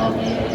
Thank you.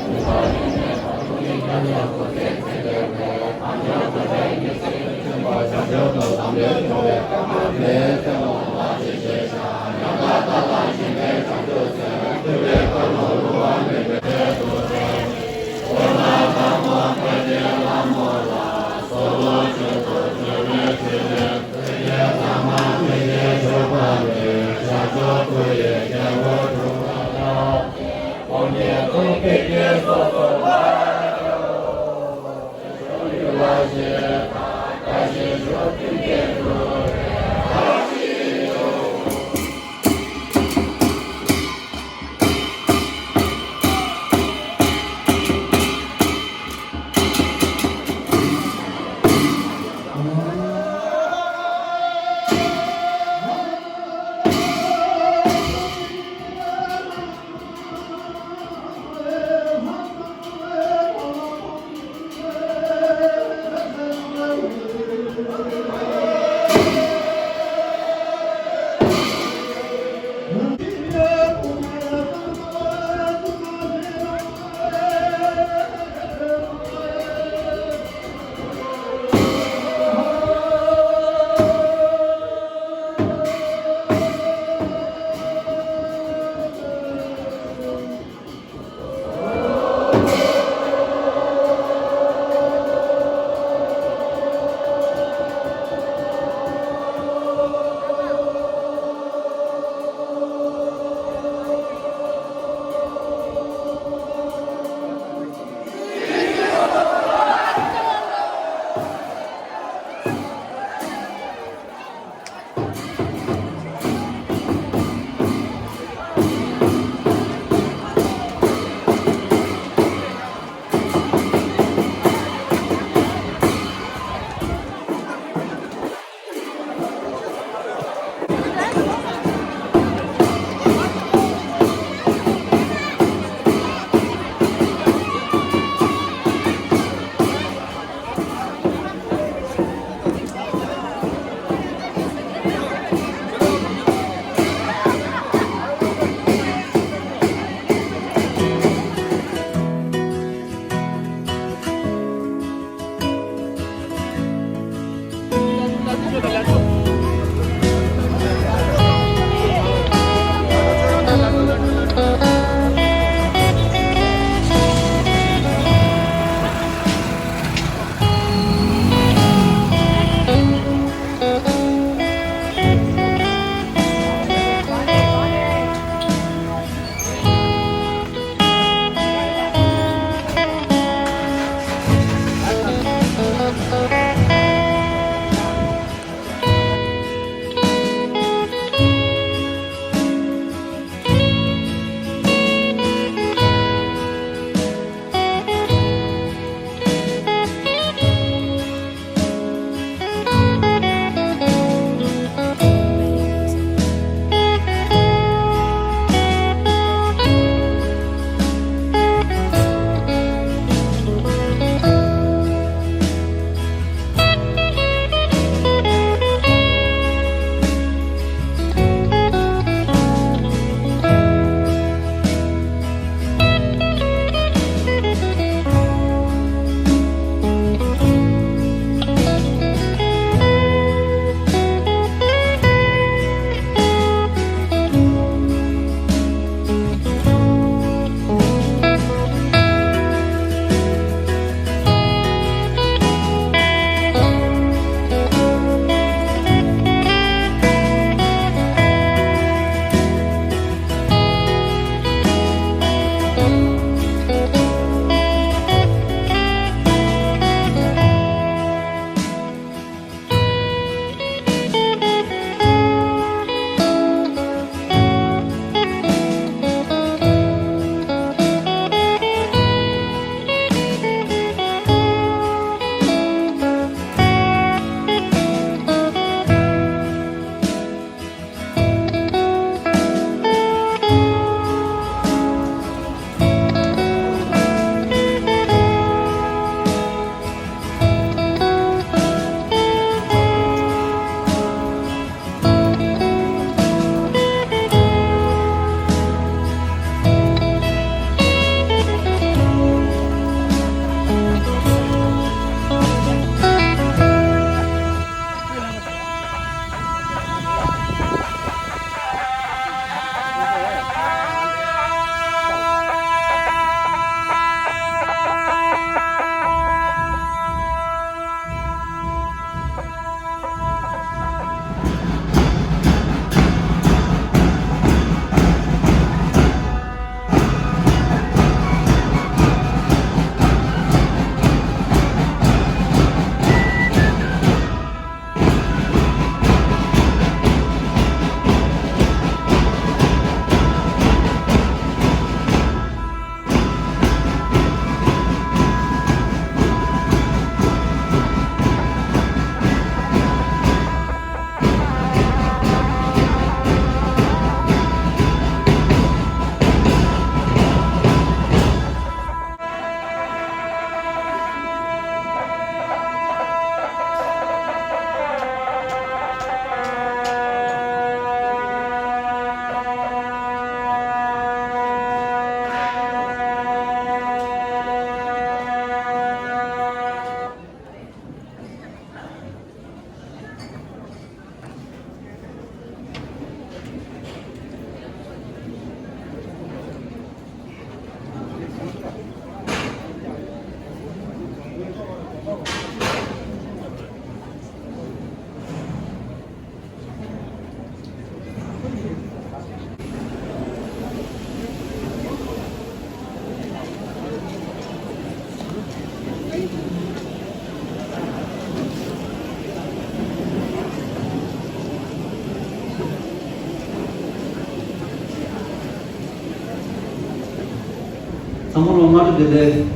상으로 말을 네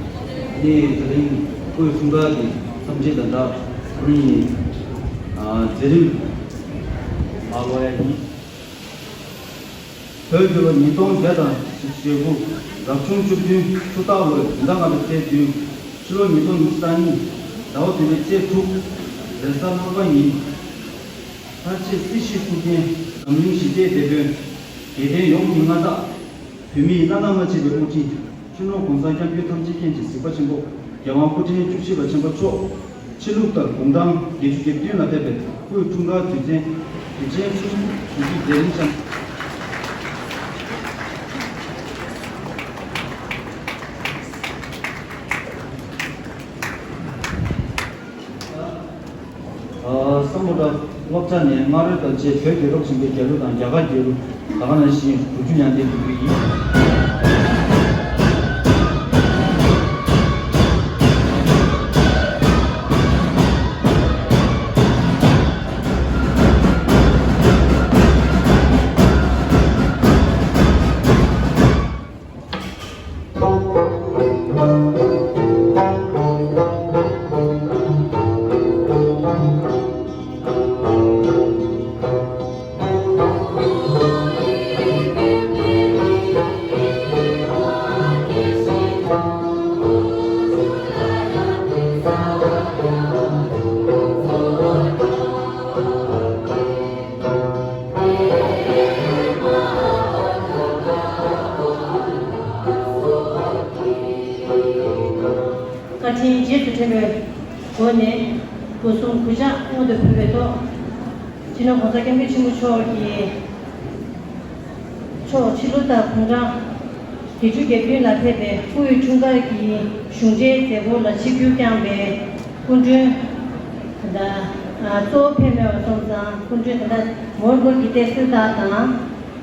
저희 그 순간이 삼지된다. 아니 제일 아와야니 저희들은 이동 대단 시시고 락중 주빈 수다로 인당하는 때주 실로 이동 일단이 나오는 제주 대산 한번이 사실 시시 후에 금융 시대 대변 대대 용인하다 비미 나나마 집에 오지 신호 공사장 교통지kiến 지시과 정보 영화 코진의 주시가 정보 초 실룩도 공당 예주계 비연화 대변 그 중과 주제 수기 대응장 선보다 업자님 말을 더 제 결계로 준비 결로단 야가지로 나가는 시 부준한테 부이 원에 고송 구자 모두 표에도 지난 공사경비 친구초기 초 치료다 공장 기주계 변화태배 후유 중간기 흉제 대보라 지규경배 군주 다 조페며 성장 군주 다 몰고 기대스다다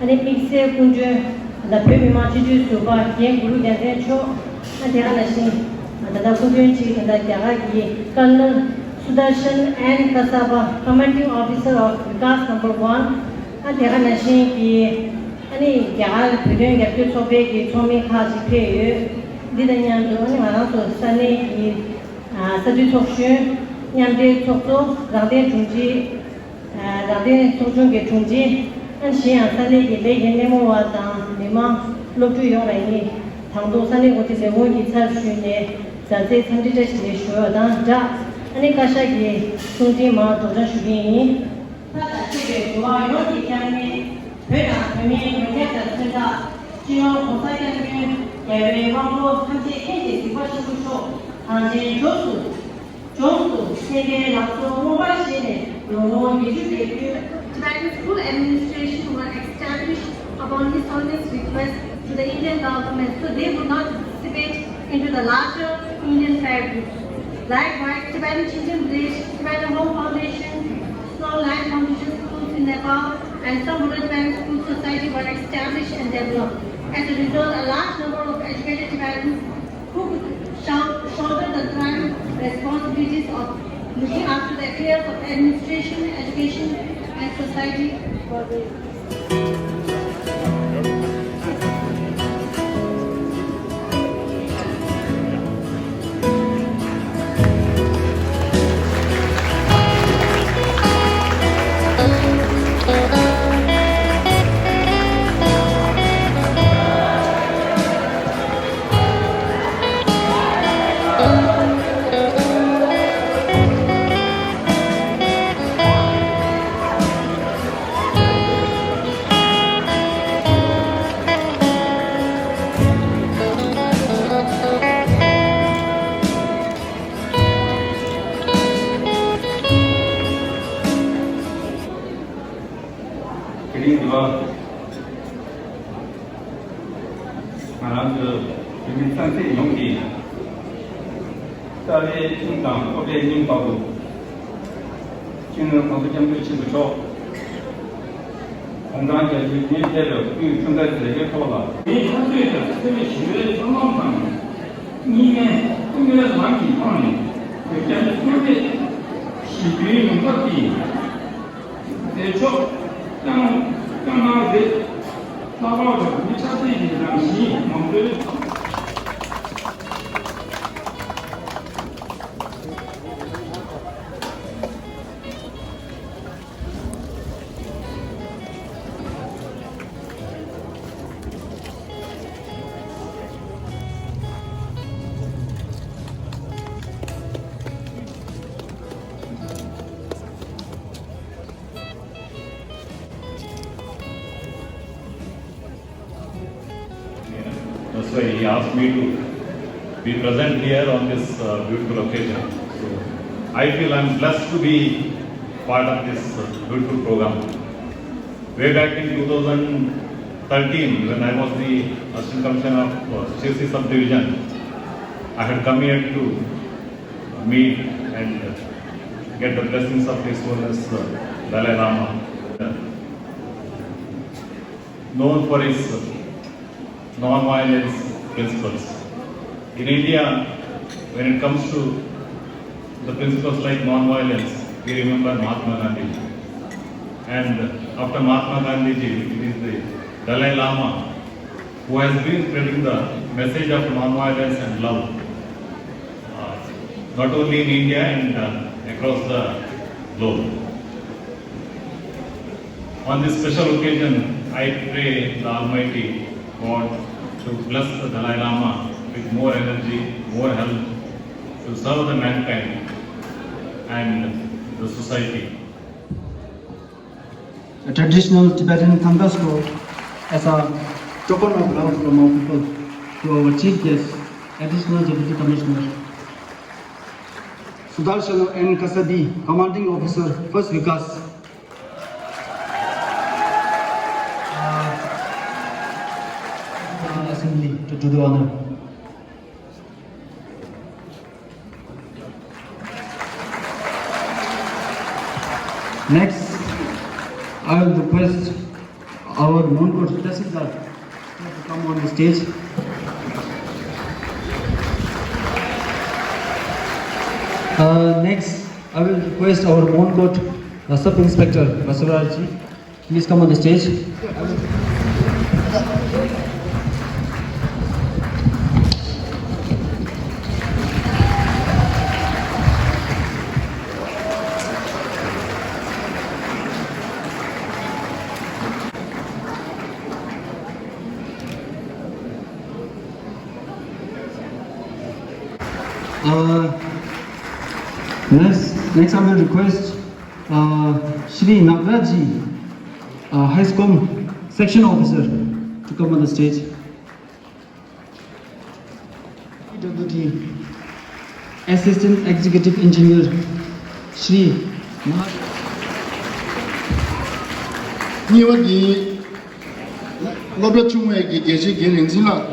아니 픽세 군주 다 표미마 지주 수바 예 구루게 초 안데라시 Dada Kubyunchi Dada Gyagagi Colonel Sudarshan and Kasaba, Commanding Officer of Vikas No. 1 and Dheganashi Ki Ani Gyag Pudun Gyaktu Sobe Ki Chomi Khaji Peyu Didanyan Do Ngaraso Sani Ki Sadu Chokshu Nyamde Chokso Rade Chungji Rade Chokchung Ki Chungji and Shiyan Sani Ki Legi Nemo Wata Nima Lokchu Yoraini Tangdo Sani Goti Lewo Ki Tsar Shune 자세 참지자실의 쇼여다 자 아니 가샤기 총지마 도전 수빈이 사다시게 좋아요 기장이 회가 의미 용역자 선자 지원 공사장님 예외 왕로 함께 해제 기과시구쇼 당시 조수 세계 낙소 모발시에 용어 미주대표 Tibetan school administration were established upon His Holiness request to the Indian government so they would not participate into the larger Indian fair. Likewise, Tibetan Children Village, Tibetan Home Foundation, Snow Land Foundation schools in Nepal, and some rural Tibetan school society were established and developed. As a result, a large number of educated Tibetans who could shoulder the prime responsibilities of looking after the affairs of administration, education, and society were raised. That's why he asked me to be present here on this beautiful occasion. So I feel I'm blessed to be part of this beautiful program. Way back in 2013, when I was the Assistant Commissioner of Shirsi Subdivision, I had come here to meet and get the blessings of His Holiness Dalai Lama, known for his non-violence principles. In India, when it comes to the principles like non-violence, we remember Mahatma Gandhi. And after Mahatma Gandhi, it is the Dalai Lama who has been spreading the message of non-violence and love, not only in India and across the globe. On this special occasion, I pray the Almighty God to bless the Dalai Lama with more energy, more help to serve the mankind and the society. A traditional Tibetan thunderstorm as a token of love from our people to our chief guest, Additional Deputy Commissioner Sudarshana N. Kasadi, Commanding Officer, 1st Vikas. Assembly to do the honor. Next, I will request our Mundgod Tehsildar to come on the stage. Next, I will request our Mundgod Sub-Inspector Basavaraji, please come on the stage. Next I will request Shri Nagraji, HISCOM Section Officer, to come on the stage. Deputy Assistant Executive Engineer Shri Niwadi Lobla Chumwe Geji Gelingzila